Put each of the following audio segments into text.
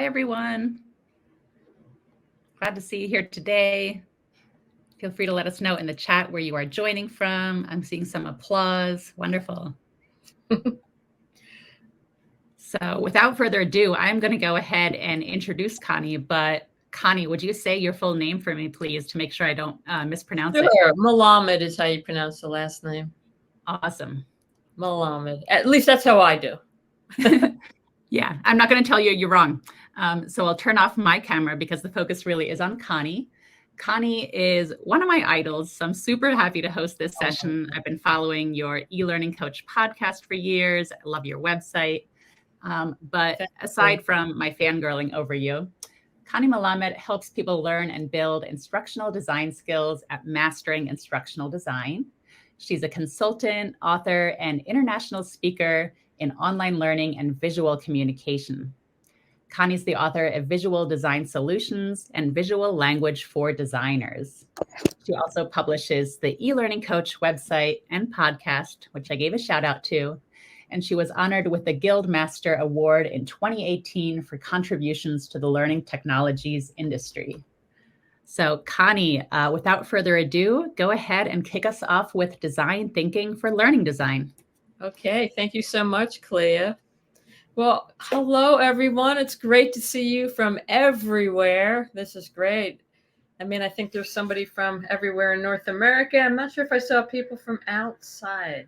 everyone. Glad to see you here today. Feel free to let us know in the chat where you are joining from. I'm seeing some applause. Wonderful. So without further ado, I'm going to go ahead and introduce Connie. But Connie, would you say your full name for me, please, to make sure I don't mispronounce it? Sure. Malamed is how you pronounce the last name. Awesome. Malamed. At least that's how I do. Yeah, I'm not going to tell you you're wrong. So I'll turn off my camera because the focus really is on Connie. Connie is one of my idols, so I'm super happy to host this session. I've been following your e-learning coach podcast for years. I love your website. But aside from my fangirling over you, Connie Malamed helps people learn and build instructional design skills at Mastering Instructional Design. She's a consultant, author, and international speaker in online learning and visual communication. Connie's the author of Visual Design Solutions and Visual Language for Designers. She also publishes the e-learning coach website and podcast, which I gave a shout out to. And she was honored with the Guildmaster Award in 2018 for contributions to the learning technologies industry. So Connie, without further ado, go ahead and kick us off with design thinking for learning design. Okay, thank you so much, Clea. Well, hello, everyone. It's great to see you from everywhere. This is great. I mean, I think there's somebody from everywhere in North America. I'm not sure if I saw people from outside,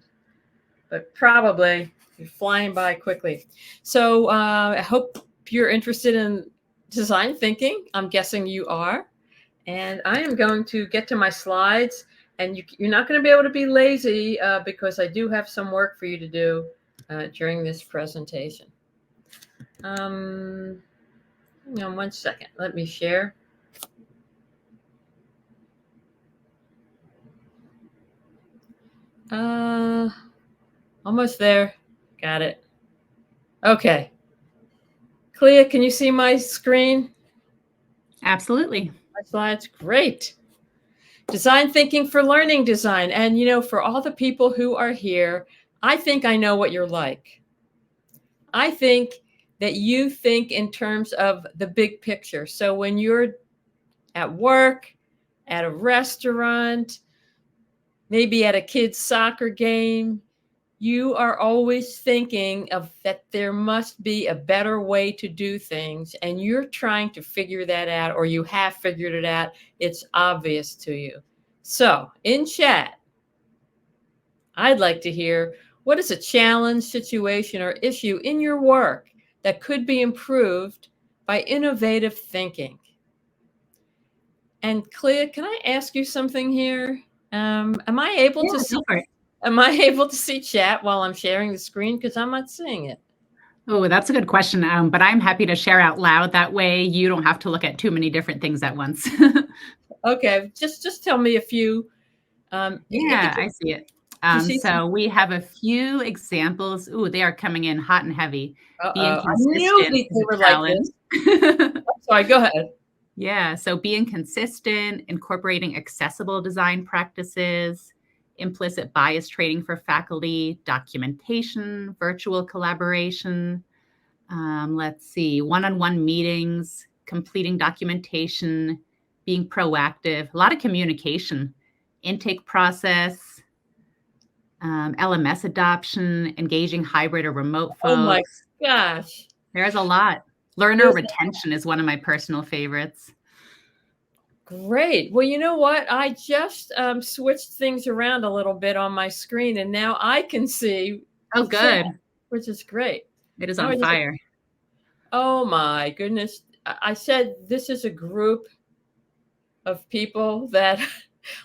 but probably you're flying by quickly. So I hope you're interested in design thinking. I'm guessing you are. And I am going to get to my slides. And you're not going to be able to be lazy because I do have some work for you to do during this presentation. Hang on 1 second. Let me share. Almost there. Got it. Okay. Clea, can you see my screen? Absolutely. My slides. Great. Design thinking for learning design. And, you know, for all the people who are here, I think I know what you're like. I think that you think in terms of the big picture. So when you're at work, at a restaurant, maybe at a kid's soccer game, you are always thinking of that there must be a better way to do things, and you're trying to figure that out, or you have figured it out. It's obvious to you. So in chat, I'd like to hear, what is a challenge, situation, or issue in your work that could be improved by innovative thinking? And Clea, can I ask you something here? Am I able to see? Am I able to see chat while I'm sharing the screen? Because I'm not seeing it. Oh, that's a good question. But I'm happy to share out loud. That way you don't have to look at too many different things at once. Okay, just tell me a few. Yeah, I see it. So we have a few examples. Ooh, they are coming in hot and heavy. Being consistent is a challenge. Sorry, go ahead. Yeah, so being consistent, incorporating accessible design practices, implicit bias training for faculty, documentation, virtual collaboration. Let's see, one-on-one meetings, completing documentation, being proactive, a lot of communication, intake process, LMS adoption, engaging hybrid or remote folks. Oh my gosh. There's a lot. Learner retention is one of my personal favorites. Great. Well, you know what? I just switched things around a little bit on my screen, and now I can see. Oh, good. Chat, which is great. It is on fire. Oh my goodness. I said this is a group of people that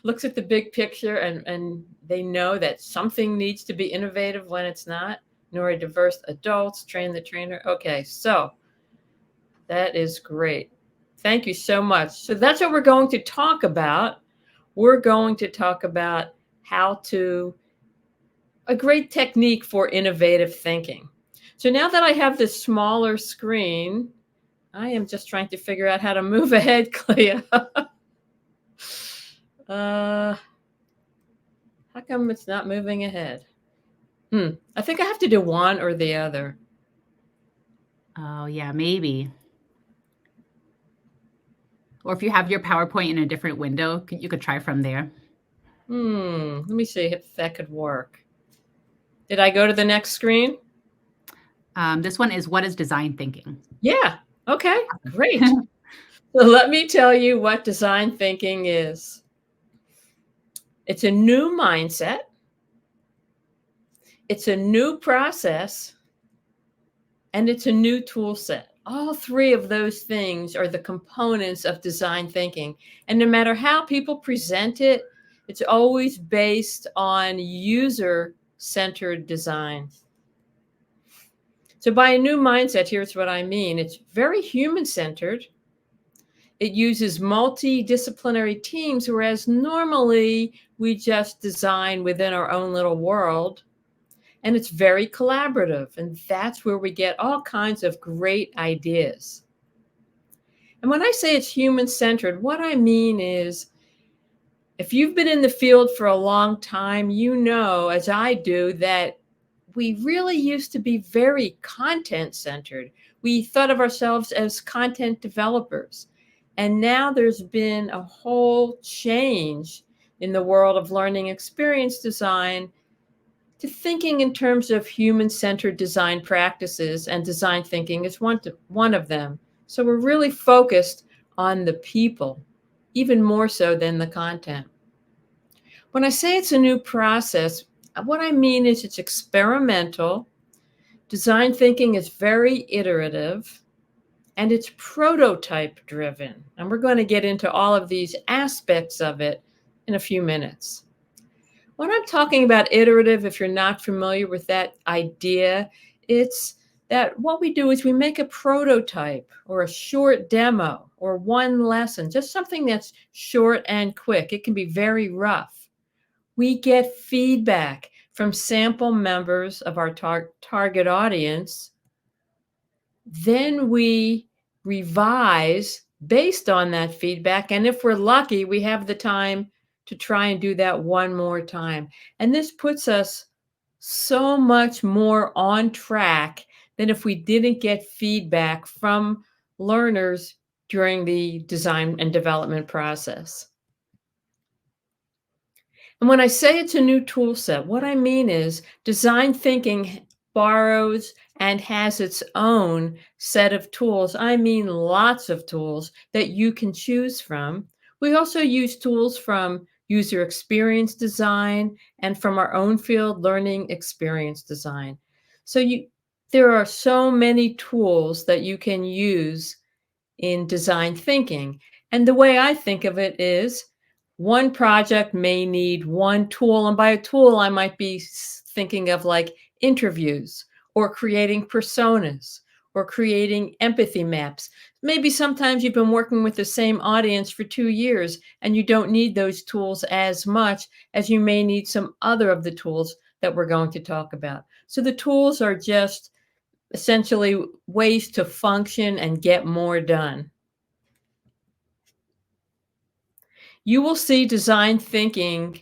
looks at the big picture and they know that something needs to be innovative when it's not. Neurodiverse adults, train the trainer. Okay, so that is great. Thank you so much. So that's what we're going to talk about. We're going to talk about a great technique for innovative thinking. So now that I have this smaller screen, I am just trying to figure out how to move ahead, Clea. How come it's not moving ahead? I think I have to do one or the other. Oh, yeah, maybe. Or if you have your PowerPoint in a different window, you could try from there. Let me see if that could work. Did I go to the next screen? This one is, what is design thinking? Yeah. Okay, great. So let me tell you what design thinking is. It's a new mindset. It's a new process. And it's a new tool set. All three of those things are the components of design thinking. And no matter how people present it, it's always based on user-centered design. So by a new mindset, here's what I mean. It's very human-centered. It uses multidisciplinary teams, whereas normally we just design within our own little world. And it's very collaborative, and that's where we get all kinds of great ideas. And when I say it's human-centered, what I mean is, if you've been in the field for a long time, you know, as I do, that we really used to be very content-centered. We thought of ourselves as content developers. And now there's been a whole change in the world of learning experience design to thinking in terms of human-centered design practices, and design thinking is one of them. So we're really focused on the people, even more so than the content. When I say it's a new process, what I mean is it's experimental. Design thinking is very iterative, and it's prototype driven. And we're going to get into all of these aspects of it in a few minutes. When I'm talking about iterative, if you're not familiar with that idea, it's that what we do is we make a prototype or a short demo or one lesson, just something that's short and quick. It can be very rough. We get feedback from sample members of our target audience. Then we revise based on that feedback. And if we're lucky, we have the time to try and do that one more time. And this puts us so much more on track than if we didn't get feedback from learners during the design and development process. And when I say it's a new tool set, what I mean is design thinking borrows and has its own set of tools. I mean lots of tools that you can choose from. We also use tools from user experience design and from our own field, learning experience design. So there are so many tools that you can use in design thinking. And the way I think of it is, one project may need one tool. And by a tool, I might be thinking of like interviews or creating personas or creating empathy maps. Maybe sometimes you've been working with the same audience for 2 years and you don't need those tools as much as you may need some other of the tools that we're going to talk about. So the tools are just essentially ways to function and get more done. You will see design thinking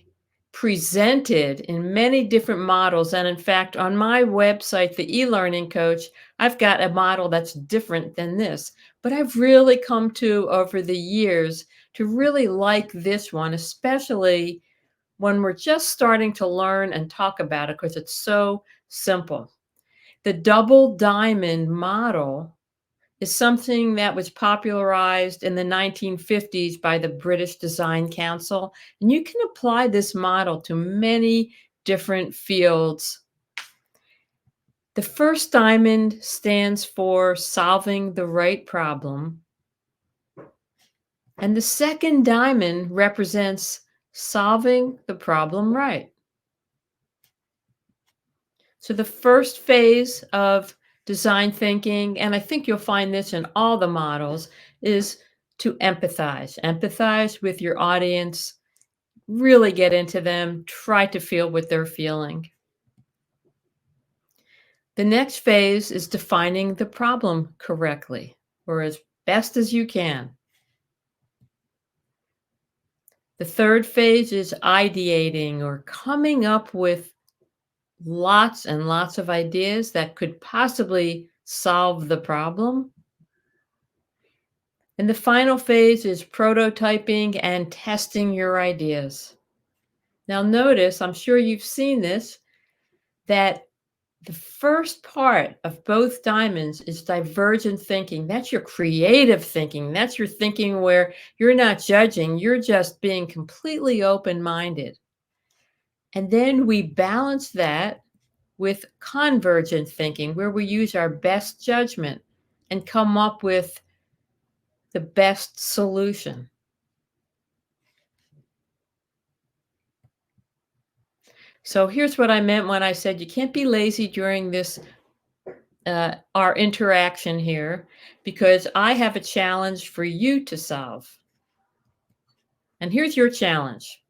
presented in many different models. And in fact, on my website, the e-learning coach, I've got a model that's different than this. But I've really come to, over the years, to really like this one, especially when we're just starting to learn and talk about it, because it's so simple. The double diamond model is something that was popularized in the 1950s by the British Design Council. And you can apply this model to many different fields. The first diamond stands for solving the right problem. And the second diamond represents solving the problem right. So the first phase of design thinking, and I think you'll find this in all the models, is to empathize. Empathize with your audience, really get into them, try to feel what they're feeling. The next phase is defining the problem correctly, or as best as you can. The third phase is ideating, or coming up with lots and lots of ideas that could possibly solve the problem. And the final phase is prototyping and testing your ideas. Now notice, I'm sure you've seen this, that the first part of both diamonds is divergent thinking. That's your creative thinking. That's your thinking where you're not judging, you're just being completely open-minded. And then we balance that with convergent thinking, where we use our best judgment and come up with the best solution. So here's what I meant when I said you can't be lazy during this our interaction here, because I have a challenge for you to solve. And here's your challenge.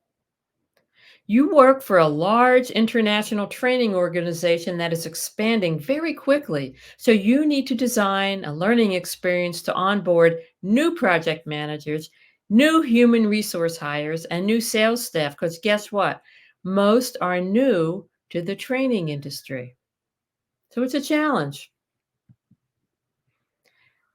You work for a large international training organization that is expanding very quickly. So you need to design a learning experience to onboard new project managers, new human resource hires, and new sales staff. Because guess what? Most are new to the training industry. So it's a challenge.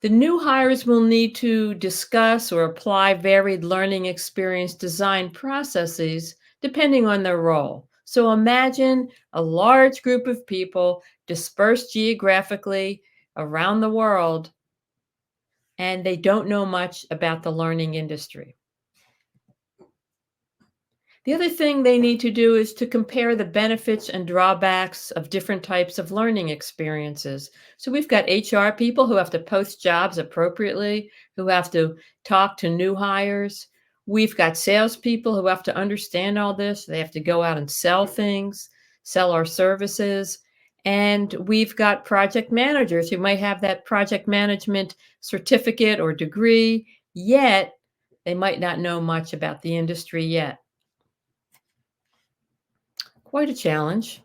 The new hires will need to discuss or apply varied learning experience design processes depending on their role. So imagine a large group of people dispersed geographically around the world, and they don't know much about the learning industry. The other thing they need to do is to compare the benefits and drawbacks of different types of learning experiences. So we've got HR people who have to post jobs appropriately, who have to talk to new hires. We've got salespeople who have to understand all this. They have to go out and sell things, sell our services. And we've got project managers who might have that project management certificate or degree, yet they might not know much about the industry yet. Quite a challenge.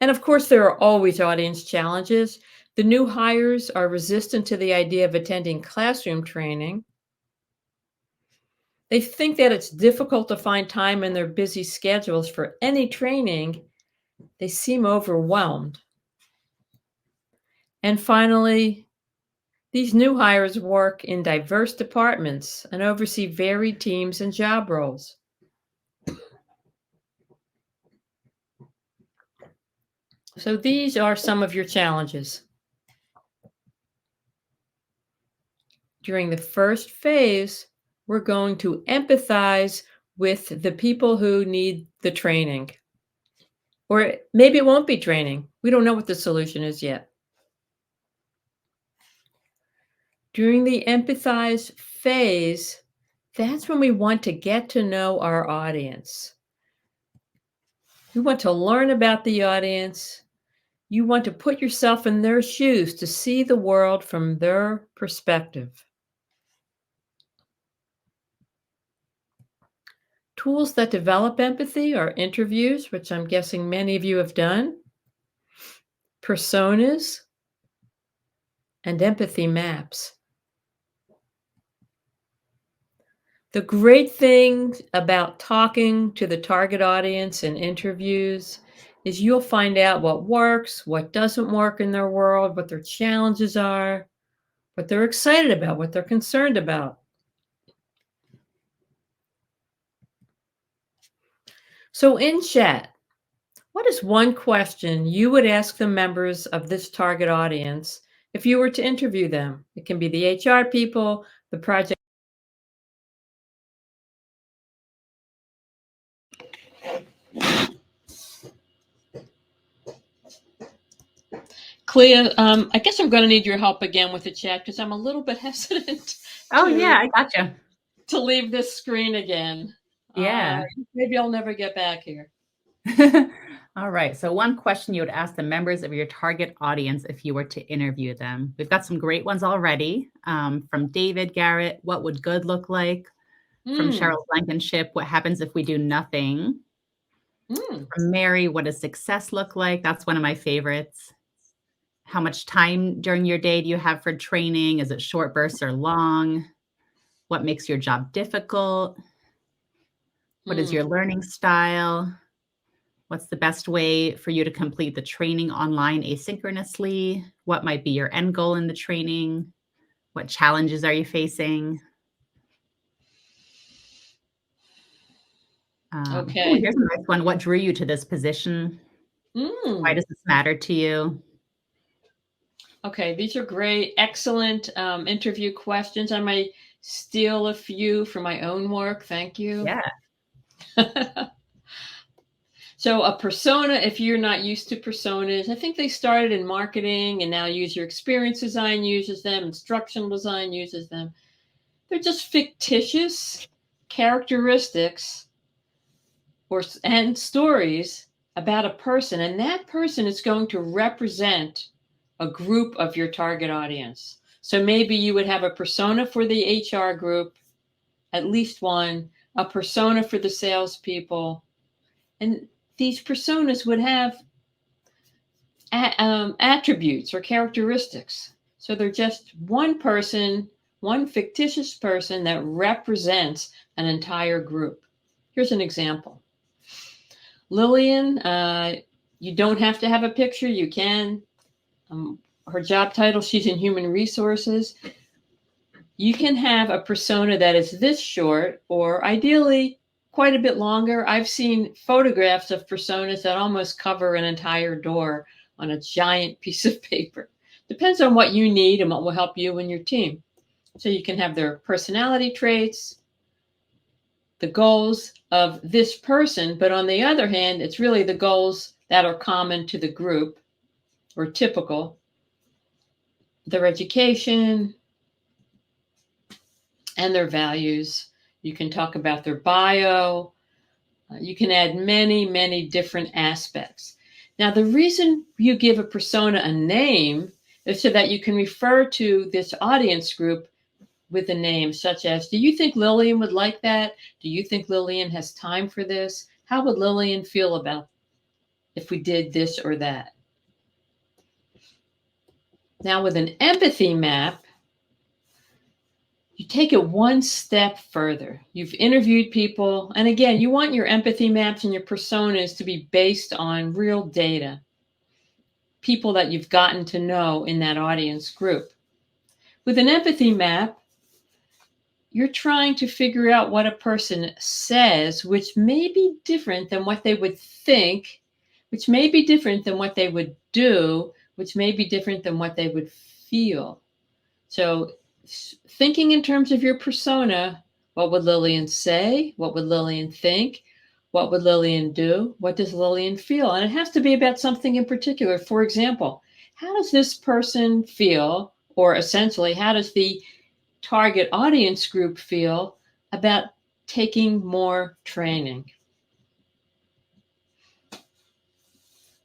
And of course, there are always audience challenges. The new hires are resistant to the idea of attending classroom training. They think that it's difficult to find time in their busy schedules for any training. They seem overwhelmed. And finally, these new hires work in diverse departments and oversee varied teams and job roles. So these are some of your challenges. During the first phase, we're going to empathize with the people who need the training. Or maybe it won't be training. We don't know what the solution is yet. During the empathize phase, that's when we want to get to know our audience. You want to learn about the audience. You want to put yourself in their shoes to see the world from their perspective. Tools that develop empathy are interviews, which I'm guessing many of you have done, personas, and empathy maps. The great thing about talking to the target audience in interviews is you'll find out what works, what doesn't work in their world, what their challenges are, what they're excited about, what they're concerned about. So in chat, what is one question you would ask the members of this target audience if you were to interview them? It can be the HR people, the project. Clea, I guess I'm going to need your help again with the chat because I'm a little bit hesitant. Oh, yeah, I gotcha. To leave this screen again. Yeah. Maybe I'll never get back here. All right. So one question you would ask the members of your target audience if you were to interview them. We've got some great ones already. From David Garrett, what would good look like? From Cheryl Blankenship, what happens if we do nothing? From Mary, what does success look like? That's one of my favorites. How much time during your day do you have for training? Is it short bursts or long? What makes your job difficult? What is your learning style? What's the best way for you to complete the training online asynchronously? What might be your end goal in the training? What challenges are you facing? Oh, Okay. here's a nice one. What drew you to this position? Why Mm. does this matter to you? Okay, these are great, excellent interview questions. I might steal a few for my own work. Thank you. Yeah. So a persona, if you're not used to personas, I think they started in marketing and now user experience design uses them, instructional design uses them. They're just fictitious characteristics and stories about a person, and that person is going to represent a group of your target audience. So maybe you would have a persona for the HR group, at least one, a persona for the salespeople, and these personas would have attributes or characteristics. So they're just one person, one fictitious person that represents an entire group. Here's an example. Lillian, you don't have to have a picture. You can. Her job title, she's in human resources. You can have a persona that is this short, or ideally quite a bit longer. I've seen photographs of personas that almost cover an entire door on a giant piece of paper. Depends on what you need and what will help you and your team. So you can have their personality traits, the goals of this person, but on the other hand, it's really the goals that are common to the group or typical, their education and their values. You can talk about their bio. You can add many, many different aspects. Now, the reason you give a persona a name is so that you can refer to this audience group with a name, such as, do you think Lillian would like that? Do you think Lillian has time for this? How would Lillian feel about if we did this or that? Now, with an empathy map, you take it one step further. You've interviewed people, and again, you want your empathy maps and your personas to be based on real data, people that you've gotten to know in that audience group. With an empathy map, you're trying to figure out what a person says, which may be different than what they would think, which may be different than what they would do, which may be different than what they would feel. So thinking in terms of your persona, what would Lillian say? What would Lillian think? What would Lillian do? What does Lillian feel? And it has to be about something in particular. For example, how does this person feel? Or essentially, how does the target audience group feel about taking more training?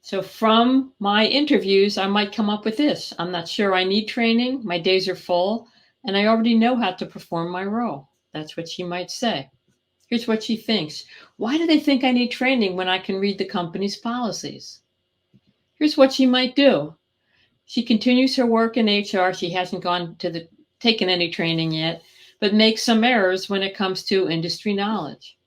So from my interviews, I might come up with this. I'm not sure I need training. My days are full, and I already know how to perform my role. That's what she might say. Here's what she thinks. Why do they think I need training when I can read the company's policies? Here's what she might do. She continues her work in HR. She hasn't taken any training yet, but makes some errors when it comes to industry knowledge.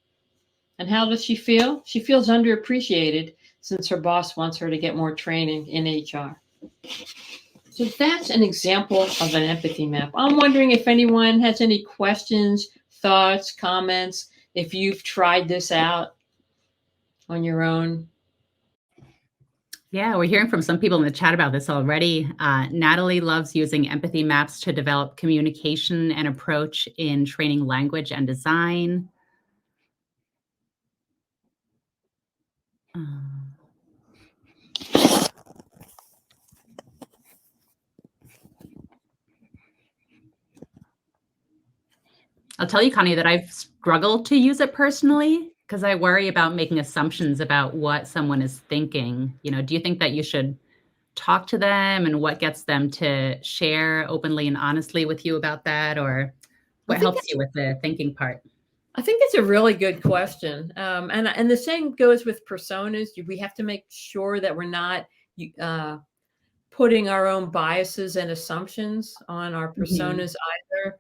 And how does she feel? She feels underappreciated since her boss wants her to get more training in HR. So that's an example of an empathy map. I'm wondering if anyone has any questions, thoughts, comments, if you've tried this out on your own. Yeah, we're hearing from some people in the chat about this already. Natalie loves using empathy maps to develop communication and approach in training language and design. I'll tell you, Connie, that I've struggled to use it personally because I worry about making assumptions about what someone is thinking. Do you think that you should talk to them, and what gets them to share openly and honestly with you about that, or what helps you with the thinking part? I think it's a really good question. And the same goes with personas. We have to make sure that we're not putting our own biases and assumptions on our personas either.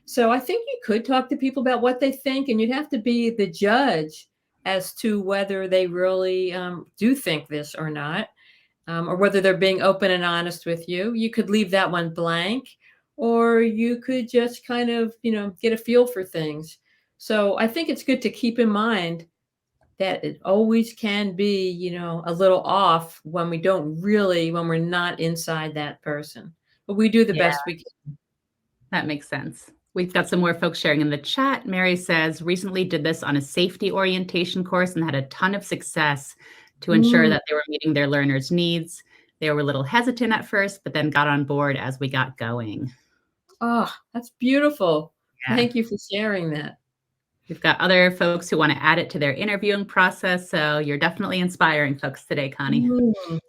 So I think you could talk to people about what they think, and you'd have to be the judge as to whether they really do think this or not, or whether they're being open and honest with you. You could leave that one blank, or you could just kind of, get a feel for things. So I think it's good to keep in mind that it always can be, a little off when when we're not inside that person. But we do the Yeah, best we can. that makes sense. We've got some more folks sharing in the chat. Mary says, recently did this on a safety orientation course and had a ton of success to ensure Mm. that they were meeting their learners' needs. They were a little hesitant at first, but then got on board as we got going. Oh, that's beautiful. Yeah. Thank you for sharing that. We've got other folks who want to add it to their interviewing process. So you're definitely inspiring folks today, Connie.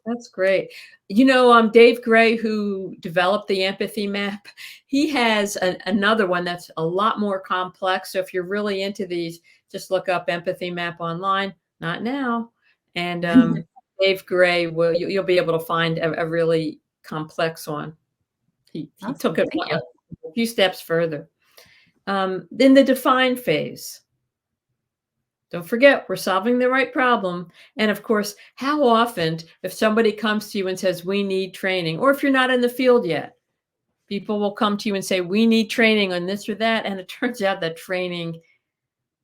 That's great. Dave Gray, who developed the empathy map, he has another one that's a lot more complex. So if you're really into these, just look up empathy map online. Not now. And Dave Gray you'll be able to find a really complex one. He took Awesome. it Thank you. a few steps further. Then the define phase. Don't forget, we're solving the right problem. And of course, how often, if somebody comes to you and says, we need training, or if you're not in the field yet, people will come to you and say, we need training on this or that. And it turns out that training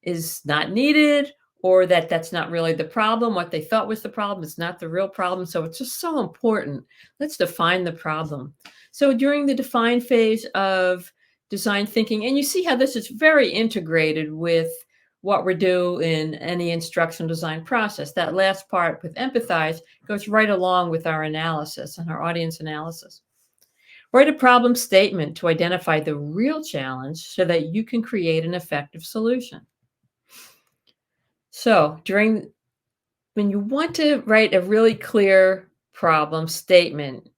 is not needed, or that that's not really the problem. What they thought was the problem is not the real problem. So it's just so important. Let's define the problem. So during the define phase of design thinking, and you see how this is very integrated with what we do in any instructional design process. That last part with empathize goes right along with our analysis and our audience analysis. Write a problem statement to identify the real challenge so that you can create an effective solution. So when you want to write a really clear problem statement,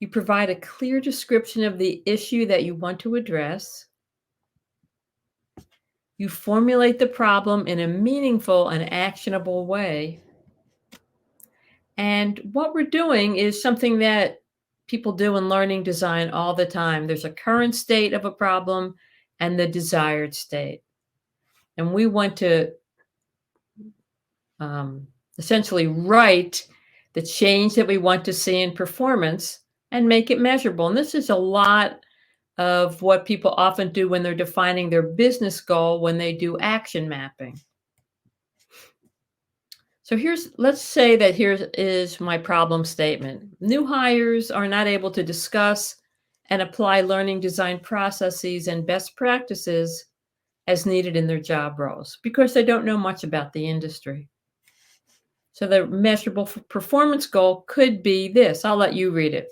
you provide a clear description of the issue that you want to address. You formulate the problem in a meaningful and actionable way. And what we're doing is something that people do in learning design all the time. There's a current state of a problem and the desired state. And we want to essentially write the change that we want to see in performance and make it measurable. And this is a lot of what people often do when they're defining their business goal when they do action mapping. So let's say that here is my problem statement. New hires are not able to discuss and apply learning design processes and best practices as needed in their job roles because they don't know much about the industry. So the measurable performance goal could be this. I'll let you read it.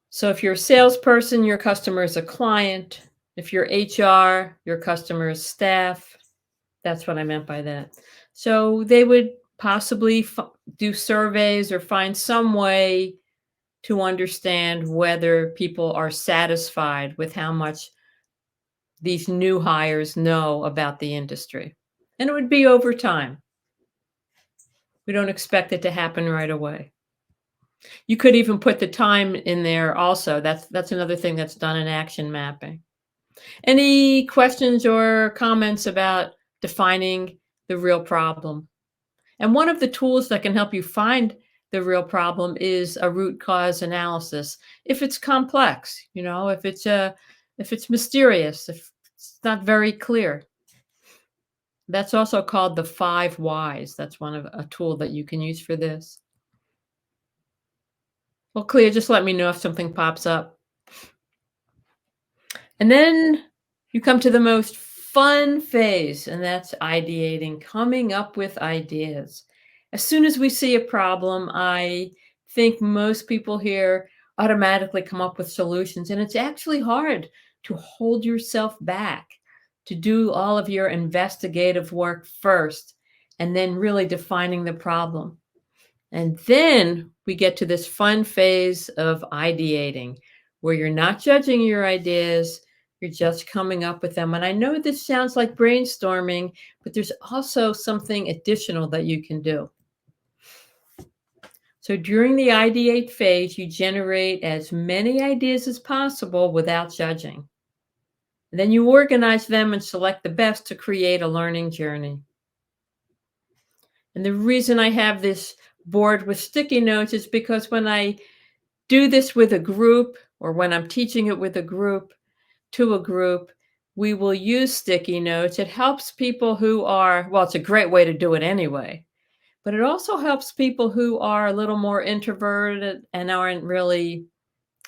So if you're a salesperson, your customer is a client. If you're HR, your customer is staff. That's what I meant by that. So they would possibly do surveys or find some way to understand whether people are satisfied with how much these new hires know about the industry. And it would be over time. We don't expect it to happen right away. You could even put the time in there also. That's another thing that's done in action mapping. Any questions or comments about defining the real problem? And one of the tools that can help you find the real problem is a root cause analysis. If it's complex, if it's mysterious, if it's not very clear. That's also called the 5 whys. That's a tool that you can use for this. Well, Clea, just let me know if something pops up. And then you come to the most fun phase, and that's ideating, coming up with ideas. As soon as we see a problem, I think most people here automatically come up with solutions, and it's actually hard to hold yourself back, to do all of your investigative work first, and then really defining the problem. And then we get to this fun phase of ideating, where you're not judging your ideas, you're just coming up with them. And I know this sounds like brainstorming, but there's also something additional that you can do. So during the ideate phase, you generate as many ideas as possible without judging. And then you organize them and select the best to create a learning journey. And the reason I have this board with sticky notes is because when I do this with a group, or when I'm teaching it with a group, to a group, we will use sticky notes. It helps people who are, well, it's a great way to do it anyway, but it also helps people who are a little more introverted and aren't really,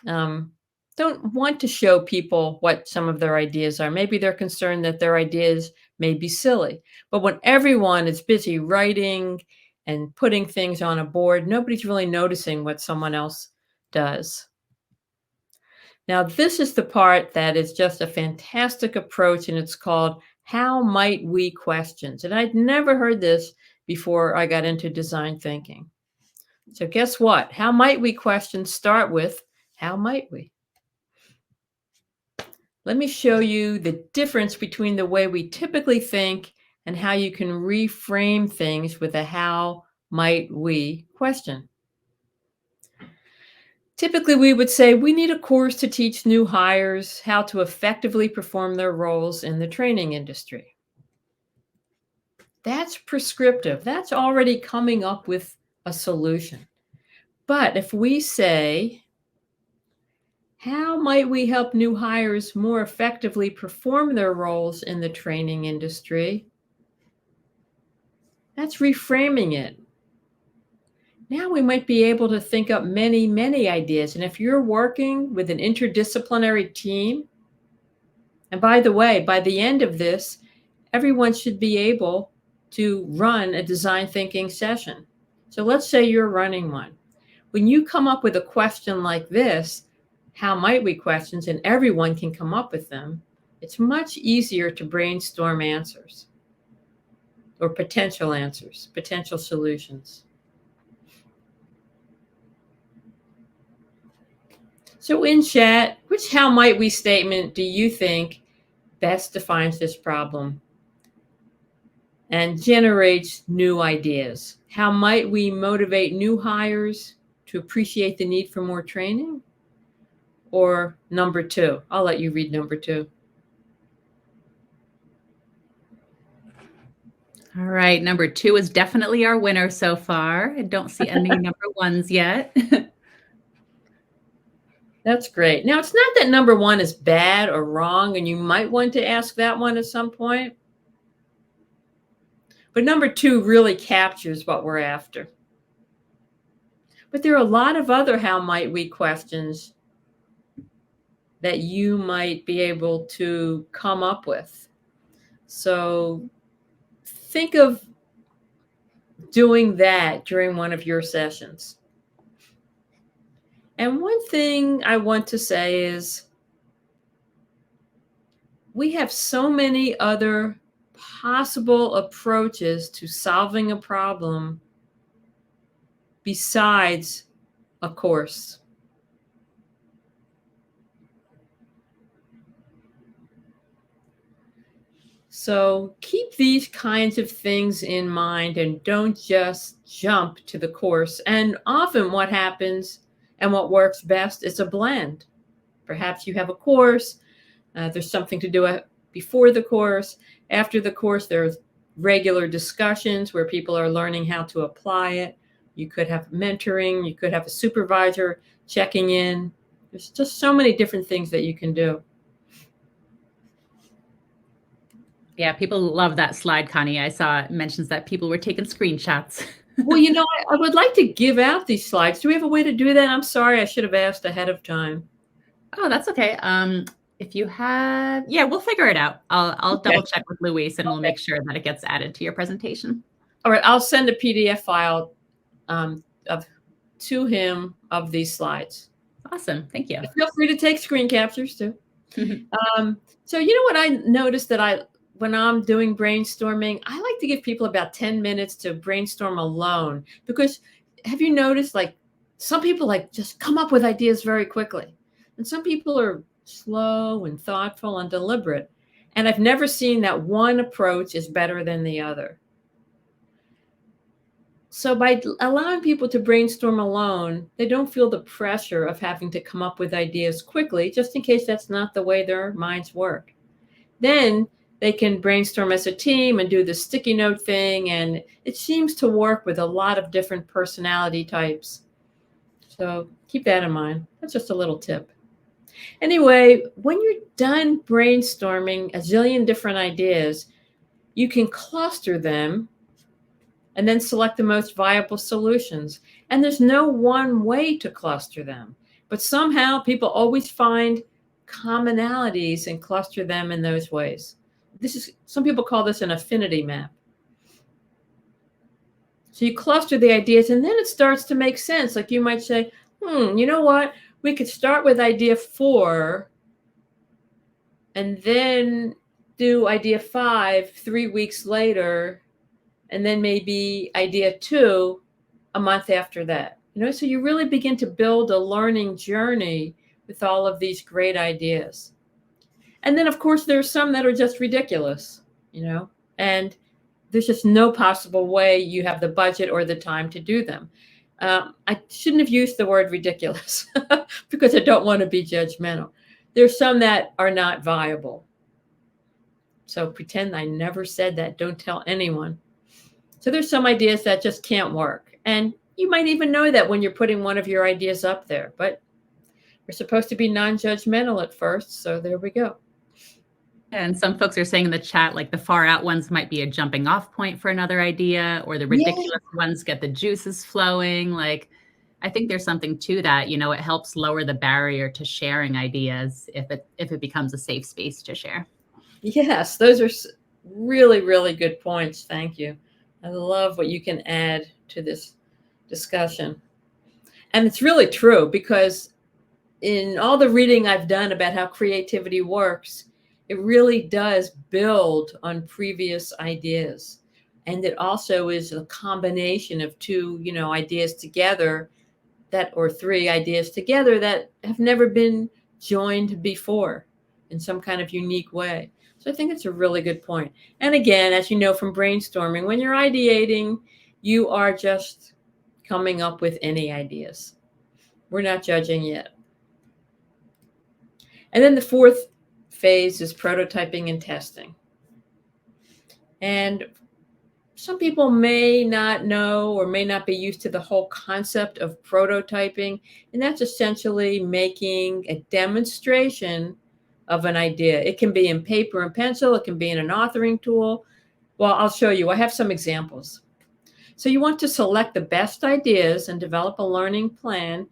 don't want to show people what some of their ideas are. Maybe they're concerned that their ideas may be silly. But when everyone is busy writing and putting things on a board, nobody's really noticing what someone else does. Now, this is the part that is just a fantastic approach, and it's called How Might We Questions. And I'd never heard this before I got into design thinking. So guess what? How might we questions start with, how might we? Let me show you the difference between the way we typically think and how you can reframe things with a how might we question. Typically, we would say we need a course to teach new hires how to effectively perform their roles in the training industry. That's prescriptive. That's already coming up with a solution. But if we say, how might we help new hires more effectively perform their roles in the training industry? That's reframing it. Now we might be able to think up many, many ideas. And if you're working with an interdisciplinary team, and by the way, by the end of this, everyone should be able to run a design thinking session. So let's say you're running one. When you come up with a question like this, how might we questions, and everyone can come up with them, it's much easier to brainstorm answers or potential answers, potential solutions. So in chat, which how might we statement do you think best defines this problem and generates new ideas? How might we motivate new hires to appreciate the need for more training? Or number two? I'll let you read number two. All right, number two is definitely our winner so far. I don't see any number ones yet. That's great. Now, it's not that number one is bad or wrong, and you might want to ask that one at some point. But number two really captures what we're after. But there are a lot of other how might we questions that you might be able to come up with. So think of doing that during one of your sessions. And one thing I want to say is we have so many other possible approaches to solving a problem besides a course. So keep these kinds of things in mind and don't just jump to the course. And often what happens and what works best is a blend. Perhaps you have a course, there's something to do before the course. After the course, there's regular discussions where people are learning how to apply it. You could have mentoring, you could have a supervisor checking in. There's just so many different things that you can do. Yeah, people love that slide, Connie. I saw it mentions that people were taking screenshots. Well, you know, I would like to give out these slides. Do we have a way to do that? I'm sorry, I should have asked ahead of time. Oh, that's okay. If you have, yeah, we'll figure it out. I'll double check with Luis and we'll make sure that it gets added to your presentation. All right, I'll send a PDF file to him of these slides. Awesome, thank you. Feel free to take screen captures too. So you know what I noticed that when I'm doing brainstorming, I like to give people about 10 minutes to brainstorm alone, because have you noticed, like, some people like just come up with ideas very quickly, and some people are slow and thoughtful and deliberate. And I've never seen that one approach is better than the other. So by allowing people to brainstorm alone, they don't feel the pressure of having to come up with ideas quickly, just in case that's not the way their minds work. Then they can brainstorm as a team and do the sticky note thing. And it seems to work with a lot of different personality types. So keep that in mind. That's just a little tip. Anyway, when you're done brainstorming a zillion different ideas, you can cluster them and then select the most viable solutions. And there's no one way to cluster them, but somehow people always find commonalities and cluster them in those ways. Some people call this an affinity map. So you cluster the ideas and then it starts to make sense. Like you might say, you know what? We could start with idea 4 and then do idea 5 3 weeks later, and then maybe idea 2 a month after that. So you really begin to build a learning journey with all of these great ideas. And then, of course, there's some that are just ridiculous, and there's just no possible way you have the budget or the time to do them. I shouldn't have used the word ridiculous because I don't want to be judgmental. There's some that are not viable. So pretend I never said that. Don't tell anyone. So there's some ideas that just can't work. And you might even know that when you're putting one of your ideas up there. But we're supposed to be non-judgmental at first. So there we go. And some folks are saying in the chat, like the far out ones might be a jumping off point for another idea, or the ridiculous ones get the juices flowing. Like, I think there's something to that. It helps lower the barrier to sharing ideas if it becomes a safe space to share. Yes, those are really, really good points. Thank you. I love what you can add to this discussion. And it's really true because in all the reading I've done about how creativity works, it really does build on previous ideas. And it also is a combination of 2, ideas together or 3 ideas together that have never been joined before in some kind of unique way. So I think it's a really good point. And again, as you know from brainstorming, when you're ideating, you are just coming up with any ideas. We're not judging yet. And then the 4th phase is prototyping and testing. And some people may not know or may not be used to the whole concept of prototyping. And that's essentially making a demonstration of an idea. It can be in paper and pencil. It can be in an authoring tool. Well, I'll show you. I have some examples. So you want to select the best ideas and develop a learning plan.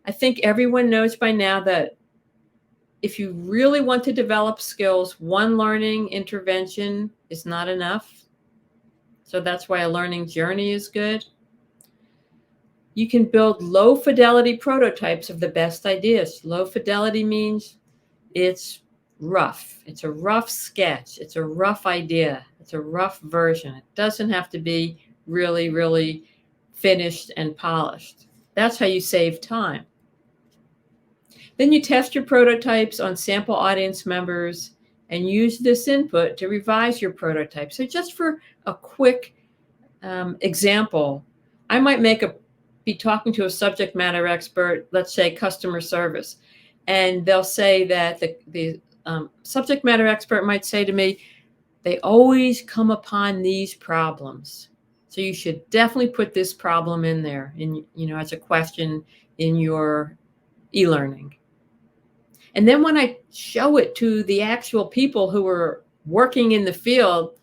I think everyone knows by now that if you really want to develop skills, one learning intervention is not enough. So that's why a learning journey is good. You can build low fidelity prototypes of the best ideas. Low fidelity means it's rough. It's a rough sketch. It's a rough idea. It's a rough version. It doesn't have to be really, really finished and polished. That's how you save time. Then you test your prototypes on sample audience members and use this input to revise your prototype. So just for a quick example, I might be talking to a subject matter expert, let's say customer service, and they'll say that the subject matter expert might say to me, they always come upon these problems. So you should definitely put this problem in there, as a question in your e-learning. And then when I show it to the actual people who are working in the field,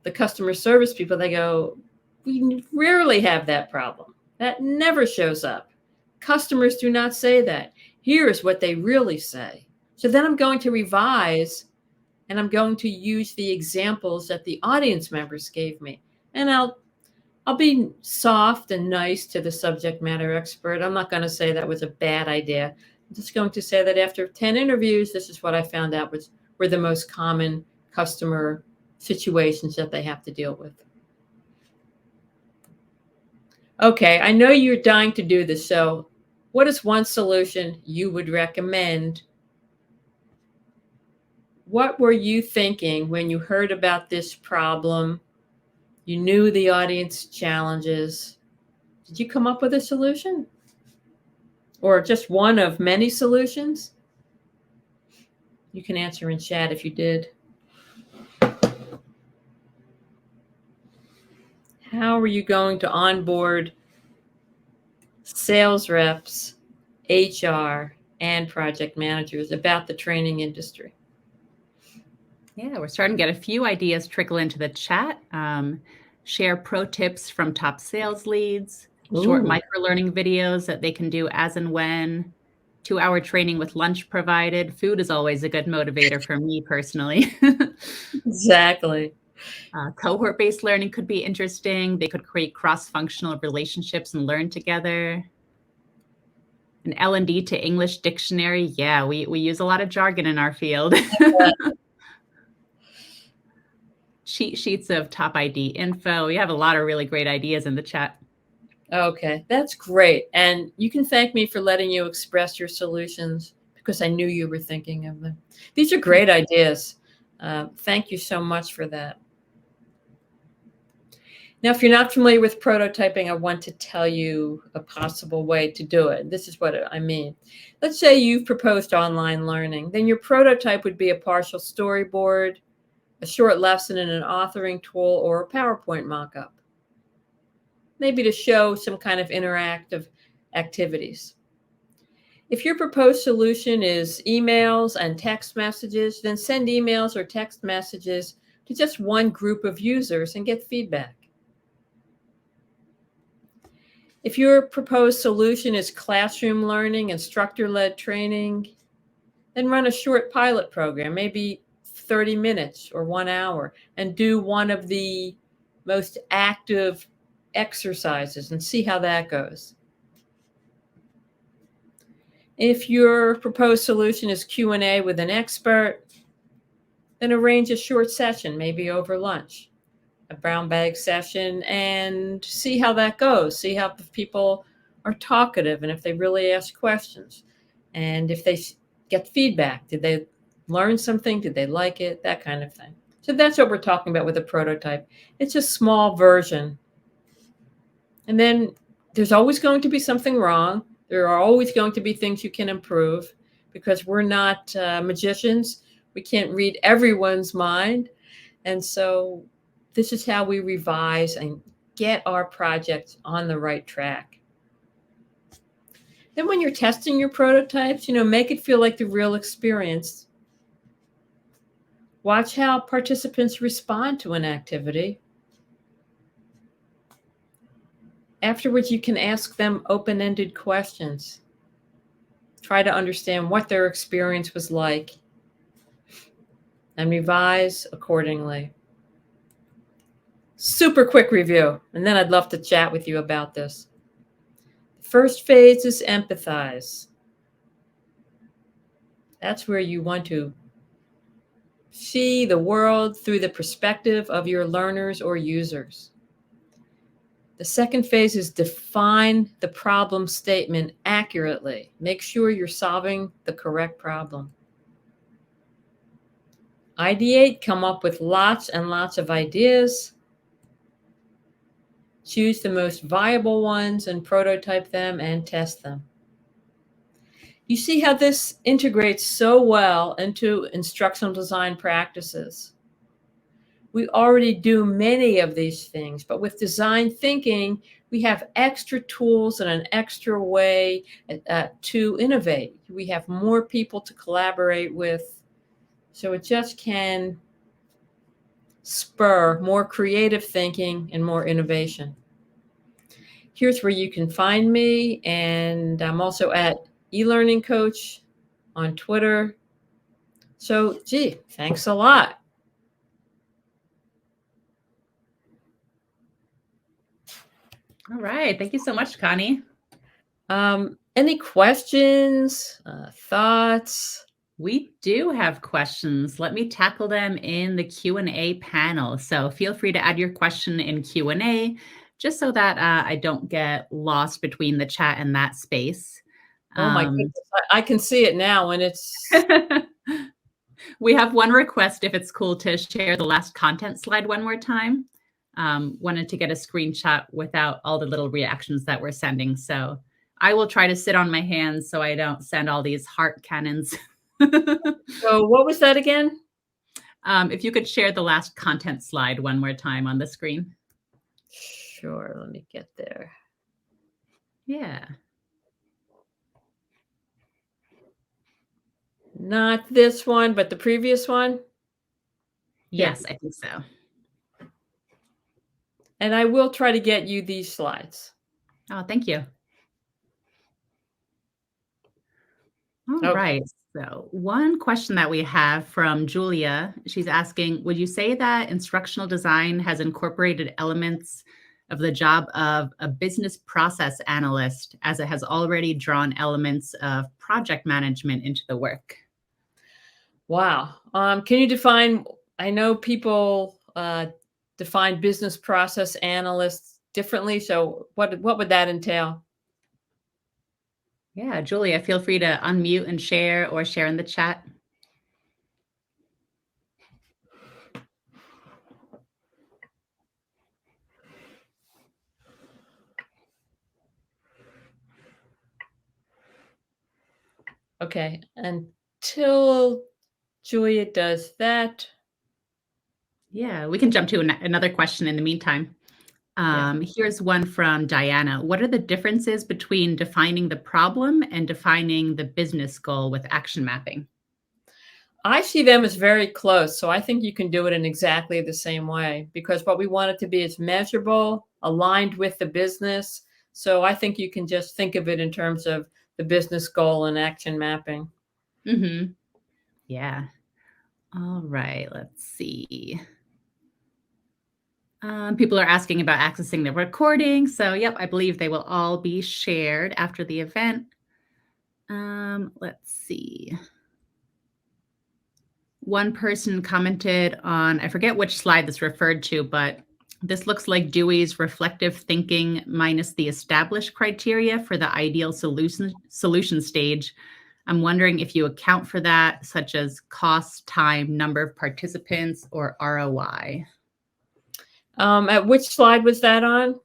the customer service people, they go, we rarely have that problem. That never shows up. Customers do not say that. Here's what they really say. So then I'm going to revise and I'm going to use the examples that the audience members gave me. And I'll be soft and nice to the subject matter expert. I'm not going to say that was a bad idea. I'm just going to say that after 10 interviews, this is what I found out were the most common customer situations that they have to deal with. Okay, I know you're dying to do this. So what is one solution you would recommend? What were you thinking when you heard about this problem? You knew the audience challenges. Did you come up with a solution? Or just one of many solutions? You can answer in chat if you did. How are you going to onboard sales reps, HR, and project managers about the training industry? Yeah, we're starting to get a few ideas trickle into the chat. Share pro tips from top sales leads, short Ooh. micro-learning videos that they can do as and when, 2-hour training with lunch provided. Food is always a good motivator for me personally. Exactly. Cohort-based learning could be interesting. They could create cross-functional relationships and learn together. An L&D to English dictionary. Yeah, we use a lot of jargon in our field. Cheat sheets of top ID info. We have a lot of really great ideas in the chat. Okay, that's great. And you can thank me for letting you express your solutions because I knew you were thinking of them. These are great ideas. Thank you so much for that. Now, if you're not familiar with prototyping, I want to tell you a possible way to do it. This is what I mean. Let's say you've proposed online learning. Then your prototype would be a partial storyboard, a short lesson in an authoring tool, or a PowerPoint mockup, maybe to show some kind of interactive activities. If your proposed solution is emails and text messages, then send emails or text messages to just one group of users and get feedback. If your proposed solution is classroom learning, instructor-led training, then run a short pilot program, maybe 30 minutes or 1 hour, and do one of the most active exercises and see how that goes. If your proposed solution is Q&A with an expert, then arrange a short session, maybe over lunch, a brown bag session, and see how that goes. See how people are talkative and if they really ask questions and if they get feedback. Did they learn something? Did they like it? That kind of thing. So that's what we're talking about with a prototype. It's a small version. And then there's always going to be something wrong. There are always going to be things you can improve because we're not magicians. We can't read everyone's mind. And so this is how we revise and get our projects on the right track. Then when you're testing your prototypes, make it feel like the real experience. Watch how participants respond to an activity. Afterwards, you can ask them open-ended questions. Try to understand what their experience was like and revise accordingly. Super quick review, and then I'd love to chat with you about this. The first phase is empathize. That's where you want to see the world through the perspective of your learners or users. The second phase is define the problem statement accurately. Make sure you're solving the correct problem. Ideate, come up with lots and lots of ideas. Choose the most viable ones and prototype them and test them. You see how this integrates so well into instructional design practices. We already do many of these things, but with design thinking, we have extra tools and an extra way to innovate. We have more people to collaborate with, so it just can spur more creative thinking and more innovation. Here's where you can find me, and I'm also at eLearning Coach on Twitter. So, thanks a lot. All right. Thank you so much, Connie. Any questions, thoughts? We do have questions. Let me tackle them in the Q&A panel. So feel free to add your question in Q&A just so that I don't get lost between the chat and that space. Oh my goodness, I can see it now when it's... We have one request, if it's cool, to share the last content slide one more time. Wanted to get a screenshot without all the little reactions that we're sending. So I will try to sit on my hands so I don't send all these heart cannons. So what was that again? If you could share the last content slide one more time on the screen. Sure, let me get there. Yeah. Not this one, but the previous one. Here. Yes, I think so. And I will try to get you these slides. Oh, thank you. All Okay. right. So, one question that we have from Julia, she's asking, would you say that instructional design has incorporated elements of the job of a business process analyst as it has already drawn elements of project management into the work? Wow. Can you define? I know people define business process analysts differently. So, what would that entail? Yeah, Julia, feel free to unmute and share or share in the chat. Okay. Until Julia does that. Yeah, we can jump to another question in the meantime. Yeah. Here's one from Diana. What are the differences between defining the problem and defining the business goal with action mapping? I see them as very close. So I think you can do it in exactly the same way because what we want it to be is measurable, aligned with the business. So I think you can just think of it in terms of the business goal and action mapping. Mm-hmm. Yeah. All right. Let's see. People are asking about accessing the recording. So, yep, I believe they will all be shared after the event. Let's see. One person commented on, I forget which slide this referred to, but this looks like Dewey's reflective thinking minus the established criteria for the ideal solution stage. I'm wondering if you account for that, such as cost, time, number of participants, or ROI. At which slide was that on?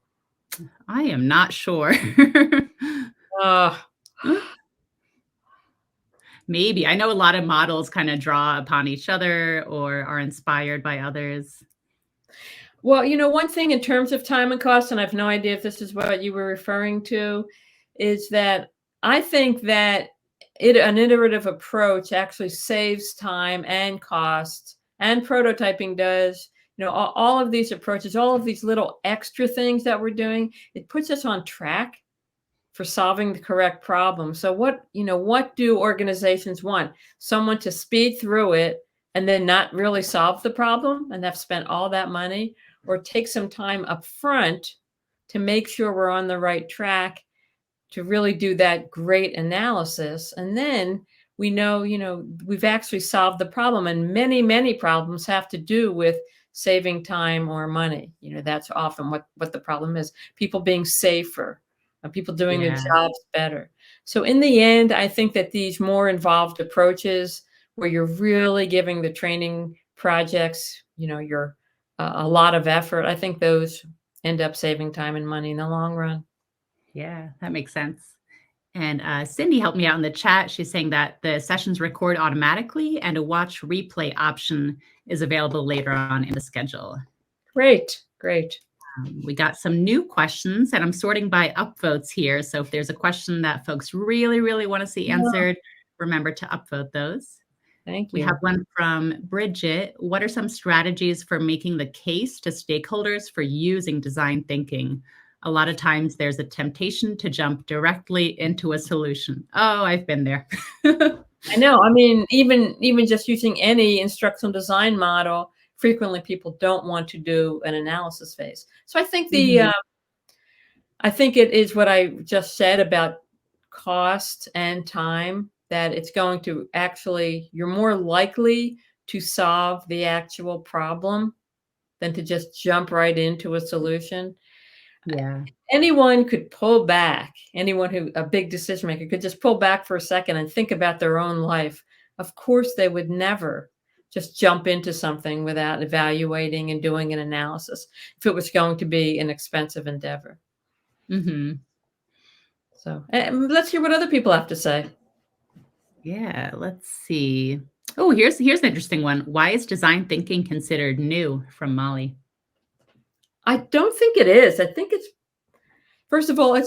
I am not sure. Uh, Maybe. I know a lot of models kind of draw upon each other or are inspired by others. well, one thing in terms of time and cost, and I have no idea if this is what you were referring to, is that I think that an iterative approach actually saves time and cost, and prototyping does. All of these approaches, all of these little extra things that we're doing, it puts us on track for solving the correct problem. So what do organizations want? Someone to speed through it and then not really solve the problem and have spent all that money, or take some time up front to make sure we're on the right track to really do that great analysis. And then we know, we've actually solved the problem. And many, many problems have to do with saving time or money. That's often what the problem is. People being safer, people doing their Yeah. jobs better. So in the end, I think that these more involved approaches where you're really giving the training projects, your a lot of effort, I think those end up saving time and money in the long run. Yeah, that makes sense. And Cindy helped me out in the chat. She's saying that the sessions record automatically and a watch replay option is available later on in the schedule. Great, great. We got some new questions, and I'm sorting by upvotes here. So if there's a question that folks really, really want to see answered, remember to upvote those. Thank We you. have one from Bridget. What are some strategies for making the case to stakeholders for using design thinking? A lot of times there's a temptation to jump directly into a solution. Oh, I've been there. I know. I mean, even just using any instructional design model, frequently people don't want to do an analysis phase. So I think I think it is what I just said about cost and time, that it's going to actually, you're more likely to solve the actual problem than to just jump right into a solution. Yeah. Anyone could pull back. Anyone who, a big decision maker, could just pull back for a second and think about their own life. Of course, they would never just jump into something without evaluating and doing an analysis if it was going to be an expensive endeavor. Mm-hmm. So let's hear what other people have to say. Yeah, let's see. Oh, here's an interesting one. Why is design thinking considered new, from Molly? I don't think it is. I think it's, first of all,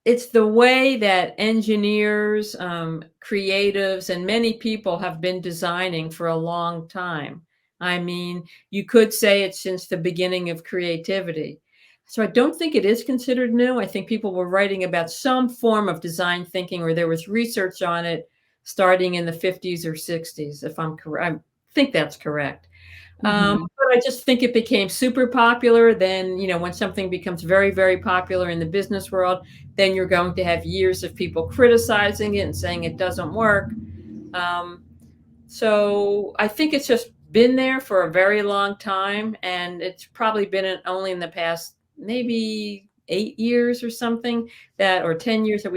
it's the way that engineers, creatives, and many people have been designing for a long time. I mean, you could say it's since the beginning of creativity. So I don't think it is considered new. I think people were writing about some form of design thinking, or there was research on it starting in the 50s or 60s, if I'm correct. I think that's correct. Mhm. But I just think it became super popular. Then, when something becomes very, very popular in the business world, then you're going to have years of people criticizing it and saying it doesn't work. Um, so I think it's just been there for a very long time, and it's probably been only in the past maybe 8 years or something or 10 years that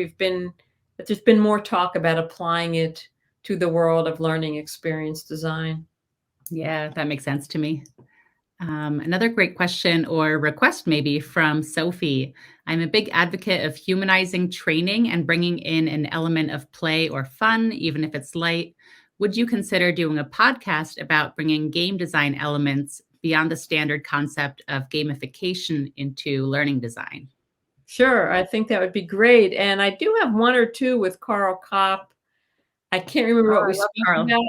there's been more talk about applying it to the world of learning experience design. Yeah, that makes sense to me. Another great question or request, maybe from Sophie. I'm a big advocate of humanizing training and bringing in an element of play or fun, even if it's light. Would you consider doing a podcast about bringing game design elements beyond the standard concept of gamification into learning design? Sure, I think that would be great. And I do have one or two with Carl Kopp. I can't remember Oh, what I we love spoke Carl. about,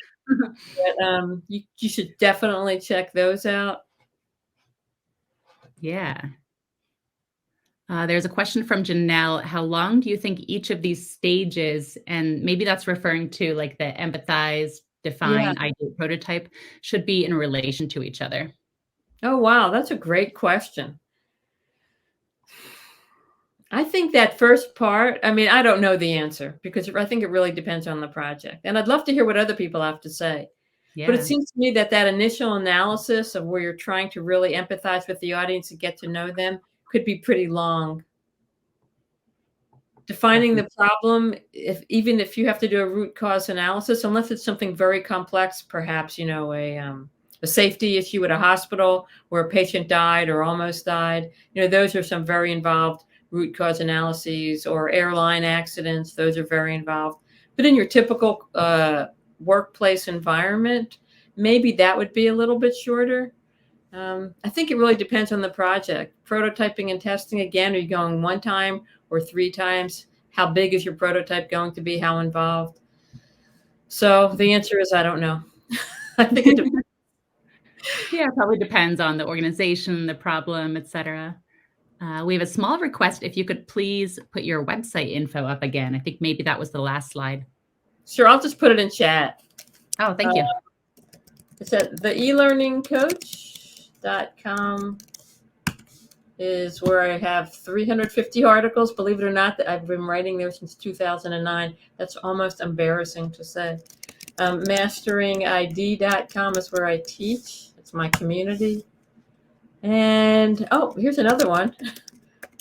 but you should definitely check those out. Yeah. There's a question from Janelle. How long do you think each of these stages, and maybe that's referring to like the empathize, Yeah. define, ideate, prototype, should be in relation to each other? Oh, wow. That's a great question. I think that first part, I mean, I don't know the answer because I think it really depends on the project. And I'd love to hear what other people have to say. But it Yeah. seems to me that initial analysis of where you're trying to really empathize with the audience and get to know them could be pretty long. Defining Definitely. the problem, even if you have to do a root cause analysis, unless it's something very complex, perhaps, a safety issue at a hospital where a patient died or almost died, those are some very involved root cause analyses, or airline accidents, those are very involved. But in your typical workplace environment, maybe that would be a little bit shorter. I think it really depends on the project. Prototyping and testing, again, are you going one time or 3 times? How big is your prototype going to be? How involved? So the answer is I don't know. I think it depends. Yeah, it probably depends on the organization, the problem, etc. We have a small request if you could please put your website info up again. I think maybe that was the last slide. Sure, I'll just put it in chat. Oh, thank you. It's at theelearningcoach.com is where I have 350 articles. Believe it or not, that I've been writing there since 2009. That's almost embarrassing to say. Masteringid.com is where I teach. It's my community. And here's another one.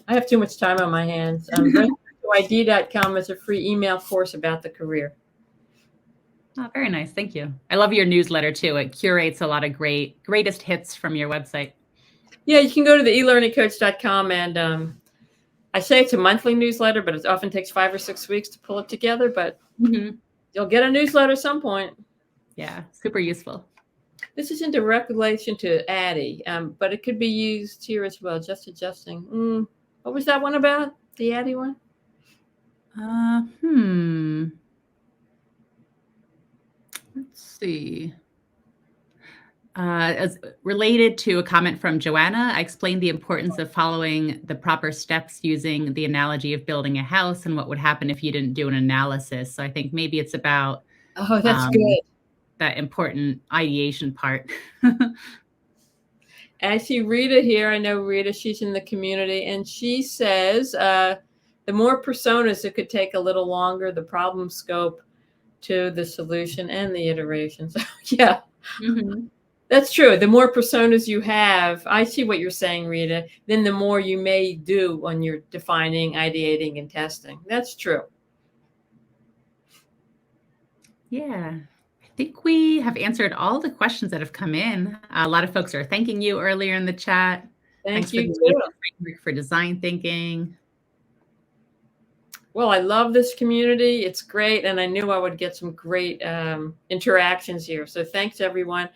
I have too much time on my hands. Breakthroughid.com is a free email course about the career. Oh, very nice. Thank you. I love your newsletter too. It curates a lot of greatest hits from your website. Yeah, you can go to the elearningcoach.com, and I say it's a monthly newsletter, but it often takes 5 or 6 weeks to pull it together. But you'll get a newsletter at some point. Yeah, super useful. This is in direct relation to Addy, but it could be used here as well. Just adjusting. What was that one about? The Addy one? Let's see. As related to a comment from Joanna, I explained the importance of following the proper steps using the analogy of building a house and what would happen if you didn't do an analysis. So I think maybe it's about That's good. that important ideation part. I see Rita here. I know Rita, she's in the community, and she says the more personas, it could take a little longer, the problem scope to the solution and the iterations. Yeah. That's true. The more personas you have, I see what you're saying, Rita, then the more you may do on your defining, ideating, and testing. That's true. Yeah. I think we have answered all the questions that have come in. A lot of folks are thanking you earlier in the chat. Thank Thanks for you, the too. framework for design thinking. Well, I love this community. It's great. And I knew I would get some great interactions here. So thanks, everyone.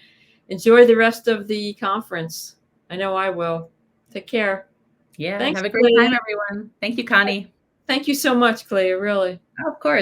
Enjoy the rest of the conference. I know I will. Take care. Yeah. Thanks, Have a great Clea. time, everyone. Thank you, Connie. Thank you so much, Clea, really. Of course.